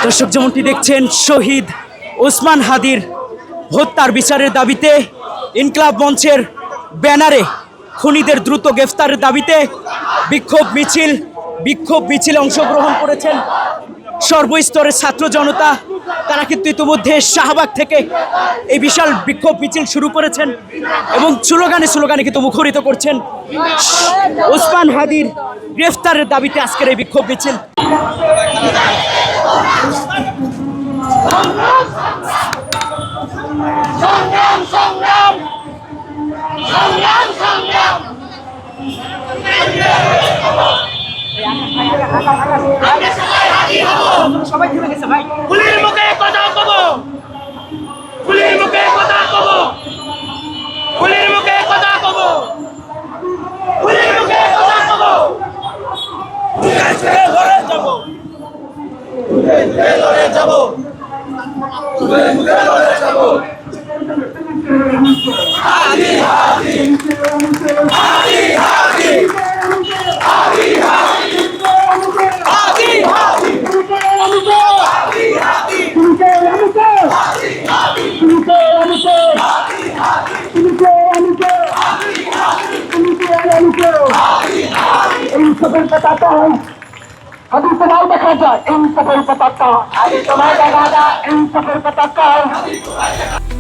দর্শক যেমনটি দেখছেন, শহীদ ওসমান হাদির হত্যার বিচারের দাবিতে ইনকলাব মঞ্চের ব্যানারে খুনিদের দ্রুত গ্রেফতারের দাবিতে বিক্ষোভ মিছিলে অংশগ্রহণ করেছেন সর্বস্তরের ছাত্র জনতা। তারা কিন্তু ইতিমধ্যে শাহবাগ থেকে এই বিশাল বিক্ষোভ মিছিল শুরু করেছেন এবং স্লোগানে কিন্তু মুখরিত করছেন ওসমান হাদির গ্রেফতারের দাবিতে আজকের এই বিক্ষোভ মিছিল। সবাই থেমে গেছে ভাই। পুলির মুখে কথা কব, পুলির মুখে কথা কব, পুলির মুখে কথা কব, পুলির মুখে কথা কব। লড়ে যাব, লড়ে যাব, লড়ে যাব। হাদি হাদি হাদি হাদি হাদি अभी तुम्हारी देखा जाए इन सफल पताका, अभी तुम्हारी देखा जाए इन सफल पताका।